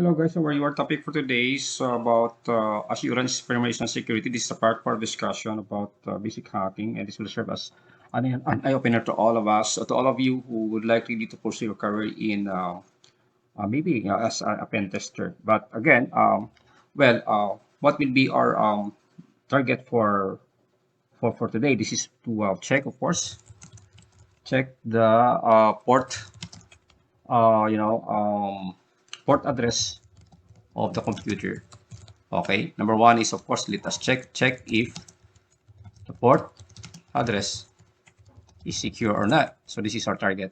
Hello guys, how are you? Our topic for today is about assurance, information security. This is a part for discussion about basic hacking, and this will serve as an eye-opener to all of us, to all of you who would like really to pursue a career in maybe as a pen tester. But again, what will be our target for today? This is to check, of course, check the uh, you know, um, port address of the computer. Okay, number one is of course let us check if the port address is secure or not. So this is our target.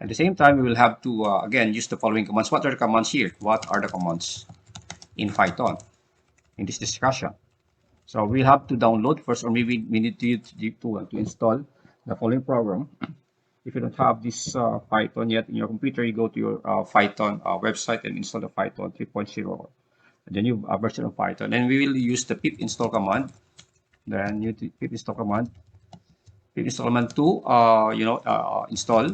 At the same time, we will have to again use the following commands. What are the commands here? What are the commands in Python in this discussion? So we have to download first, or maybe we need to install the following program. If you don't have this Python yet in your computer, you go to your Python website and install the Python 3.0, the new version of Python. And we will use the pip install command. Then you pip install command. Pip install command to install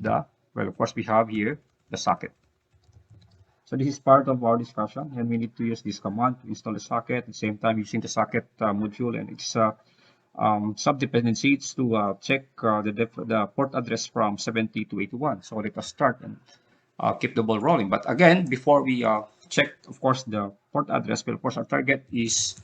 the, well, of course we have here the socket. So this is part of our discussion, and we need to use this command to install the socket at the same time using the socket module and its sub-dependencies to check the port address from 70 to 81. So let us start and keep the ball rolling. But again, before we check, of course, the port address, well, of course, our target is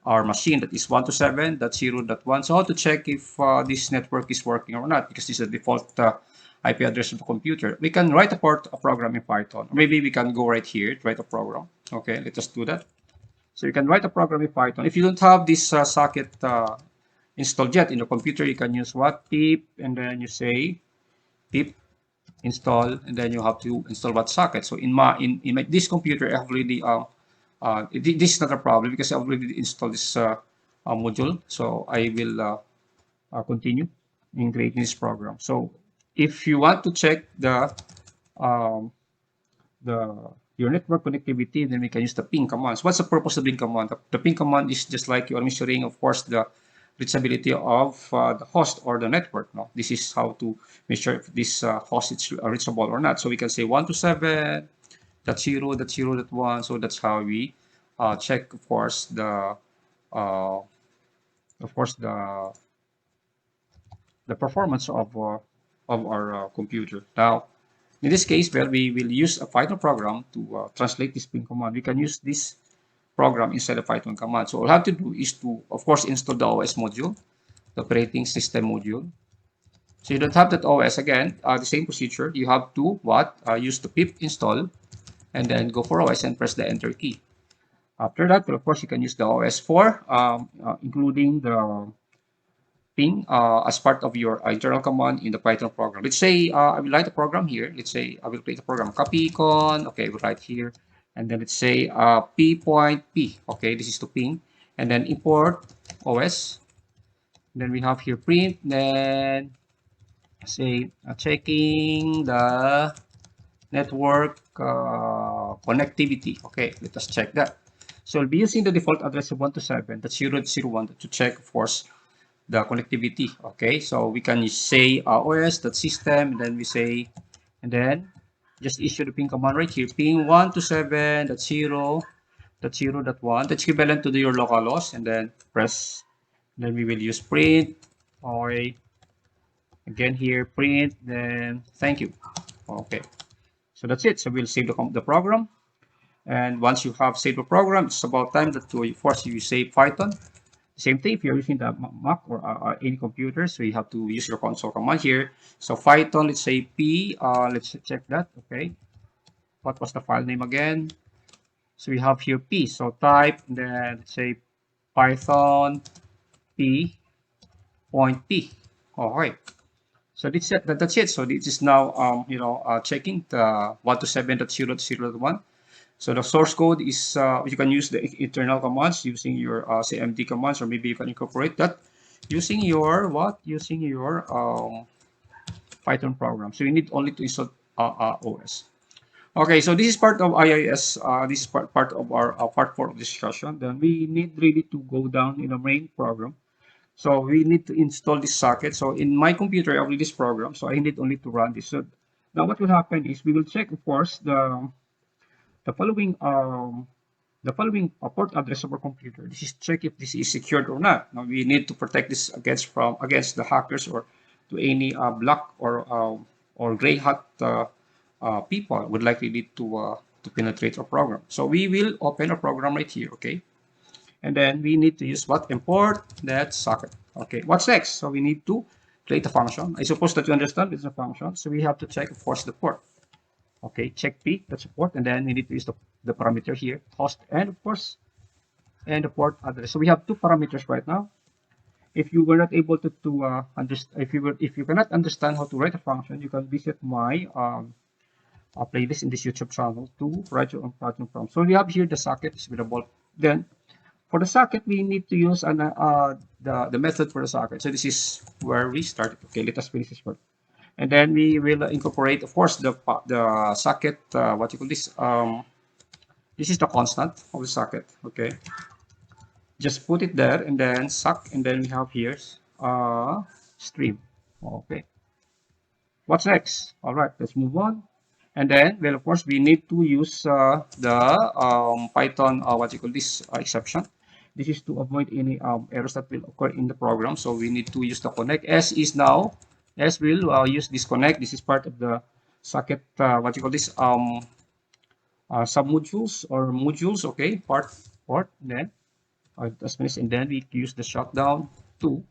our machine that is 127.0.1. So how to check if this network is working or not, because this is the default IP address of the computer. We can write a program in Python. Maybe we can go right here to write a program. Okay, let us do that. So you can write a program in Python. If you don't have this socket installed yet in the computer, you can use what? Pip, and then you say pip install, and then you have to install what socket. So in this computer, I have already this is not a problem because I already installed this module. So I will continue in creating this program. So if you want to check um, the your network connectivity, then we can use the ping commands. What's the purpose of the ping command? The ping command is just like you are measuring, of course, the reachability of the host or the network. No, this is how to measure if this host is reachable or not. So we can say 127.0.0.1. So that's how we check, of course, uh, the performance of our computer. Now, in this case, well, we will use a Python program to translate this ping command. We can use this program inside the Python command. So all I have to do is to, of course, install the OS module, the operating system module. So you don't have that OS again, the same procedure. You have to what? Use the pip install and then go for OS and press the enter key. After that, well, of course, you can use the OS for including the ping as part of your internal command in the Python program. Let's say I will write a program here. Let's say I will create a program, copy icon. Okay, we'll write here. And then let's say p.p. Okay, this is to ping. And then import OS. Then we have here print. Then say checking the network connectivity. Okay, let us check that. So we'll be using the default address of 127.0.0.1 to check, of course, the connectivity. Okay, so we can say os.system, and then we say, and then just issue the ping command right here, ping 127.0.0.1. That's equivalent to your localhost, and then press. Then we will use print, or again here print, then thank you. Okay, so that's it. So we'll save the program, and once you have saved the program, it's about time that to force you save Python. Same thing if you're using the Mac or any computer, so you have to use your console command here. So Python, let's say p, let's check that. Okay, what was the file name again? So we have here p. So type, then let's say Python p point p. All right. So that's it. That's it. So this is now checking the 127.0.0.1. So the source code is you can use the internal commands using your cmd commands, or maybe you can incorporate that using your Python program. So you need only to install OS. Okay, so this is part of IIS. This is part of our part 4 of discussion. Then we need really to go down in the main program. So we need to install this socket. So in my computer, I have this program. So I need only to run this. So Now what will happen is we will check, of course, the following port address of our computer. This is check if this is secured or not. Now we need to protect this against the hackers or to any black or gray hat people would likely need to penetrate our program. So we will open a program right here, okay? And then we need to use what? Import that socket. Okay, what's next? So we need to create a function. I suppose that you understand it's a function. So we have to check, of course, the port. Okay, check P, that's a port, and then we need to use the parameter here, host, and of course, and the port address. So we have two parameters right now. If you were not able to understand, if you cannot understand how to write a function, you can visit my playlist in this YouTube channel to write your own function from. So we have here the socket is available. Then for the socket, we need to use the method for the socket. So this is where we started. Okay, let us finish this first. And then we will incorporate, of course, the socket. What you call this? This is the constant of the socket. Okay, just put it there and then suck, and then we have here stream. Okay, what's next? All right, let's move on. And then, well, of course, we need to use the Python, what you call this, exception. This is to avoid any errors that will occur in the program. So we need to use the connect. S will use this connect. This is part of the socket, what you call this, submodules or modules. Okay, port. Then that's finished, and then we use the shutdown to.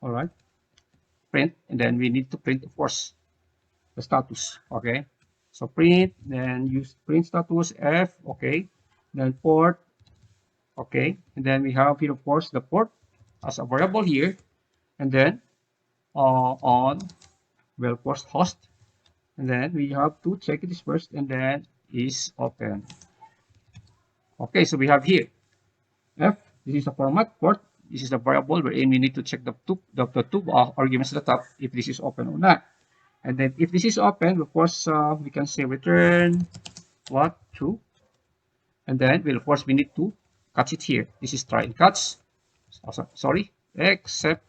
All right, print, and then we need to print, of course, the status. Okay, so print, then use print status F. Okay, then port. Okay, and then we have here, of course, the port as a variable here, and then on, well, of course, host, and then we have to check this first, and then is open. Okay, so we have here F. This is a format port. This is a variable wherein we need to check the two arguments at the top if this is open or not. And then if this is open, of course, we can say return what? True. And then, well, of course, we need to catch it here. This is try and catch. Sorry, except,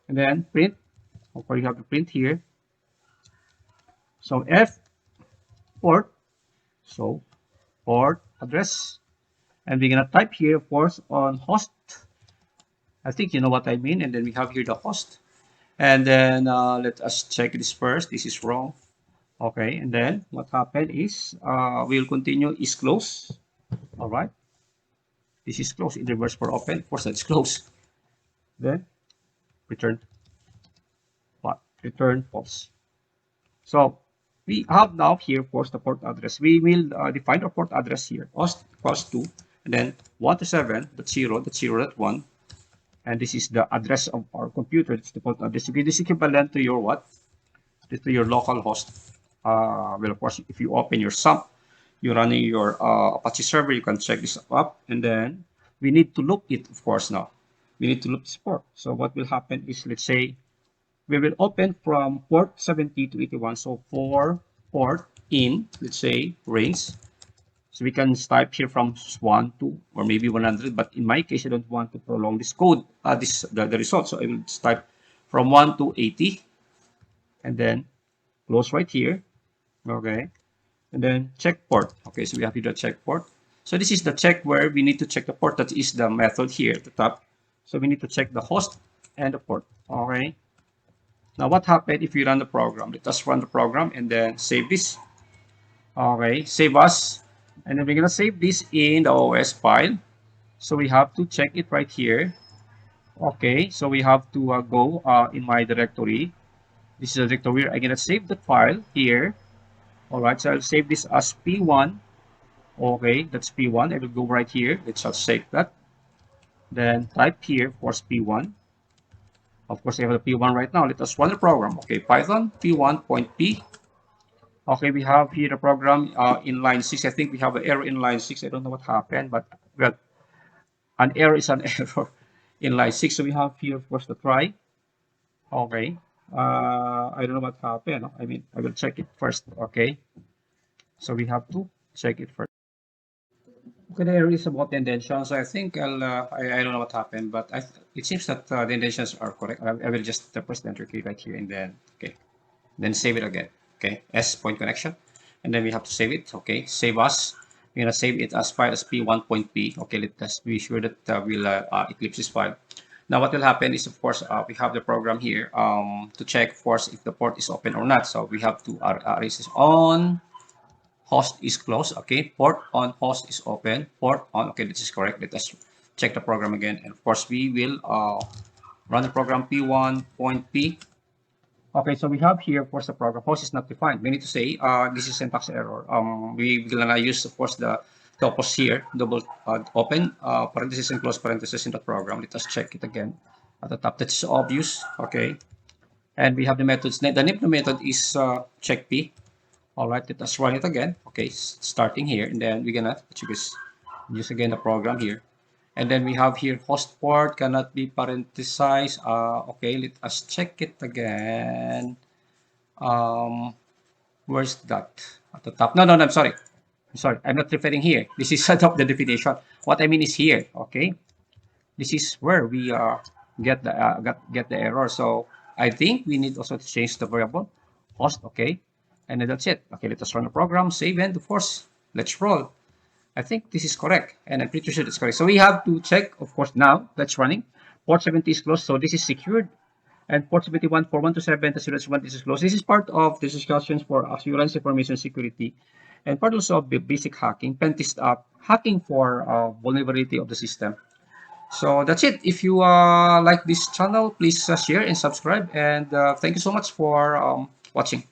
and then print. Of course, you have to print here. So F port. So port address. And we're gonna type here, of course, on host. I think you know what I mean. And then we have here the host. And then let us check this first. This is wrong. Okay, and then what happened is we'll continue is close. All right. This is close in reverse for open. Of course, that's close. Then return what? Return false. So we have now here, of course, the port address. We will define our port address here. Host equals 2, and then 127.0.0.1. And this is the address of our computer. It's the port address. This is equivalent to your what? To your local host. Well, of course, if you open your SAMP, you're running your Apache server, you can check this up. And then we need to loop it, of course, now. We need to loop this port. So what will happen is, let's say, we will open from port 70 to 81. So for port in, let's say, range. So we can type here from 1 to, or maybe 100. But in my case, I don't want to prolong this code, the result. So I will type from 1 to 80. And then close right here. Okay. And then check port. Okay, so we have here the check port. So this is the check where we need to check the port. That is the method here at the top. So we need to check the host and the port. Okay. Now what happened if we run the program? Let us run the program and then save this. Okay, save us. And then we're gonna save this in the OS file. So we have to check it right here. Okay, so we have to go in my directory. This is a directory where I'm gonna save the file here. All right, so I'll save this as P1. Okay, that's P1. I will go right here. Let's just save that. Then type here, of course, P1. Of course, I have the P1 right now. Let us run the program. Okay, Python P1.p. Okay, we have here the program in line 6. I think we have an error in line 6. I don't know what happened, but well, an error is an error in line 6. So we have here, of course, the try. Okay. I don't know what happened. I mean, I will check it first. Okay. So we have to check it first. Okay, the error is about the indentation. So I think I don't know what happened, but it seems that the indentions are correct. I will just press the enter key right here and then, okay. then save it again. Okay, S point connection, and then we have to save it. Okay, save as. We're gonna save it as file as p1.p. Okay, let's be sure that we'll eclipse this file. Now what will happen is, of course, we have the program here to check first if the port is open or not. So we have to erase this on, host is closed. Okay, port on, host is open, port on. Okay, this is correct. Let us check the program again. And of course, we will run the program p1.p. Okay, so we have here, of course, the program host is not defined. We need to say this is syntax error. We will gonna use, of course, the topos here, double open parenthesis and close parenthesis in the program. Let us check it again at the top. That's obvious. Okay, and we have the methods. The name of the method is checkp. All right, let us run it again. Okay, starting here, and then we're gonna use again the program here. And then we have here host port cannot be parenthesized. Okay, let us check it again. Um, where's that? At the top. No, no, no, I'm sorry. I'm sorry. I'm not referring here. This is set up the definition. What I mean is here. Okay, this is where we get the error. So I think we need also to change the variable host. Okay, and then that's it. Okay, let us run the program, save, and of course, let's roll. I think this is correct, and I'm pretty sure it's correct. So we have to check, of course, now that's running. Port 70 is closed, so this is secured. And port 71 for 127 this is closed. This is part of the discussions for assurance information security and part also of the basic hacking, pentest hacking for vulnerability of the system. So that's it. If you like this channel, please share and subscribe. And thank you so much for watching.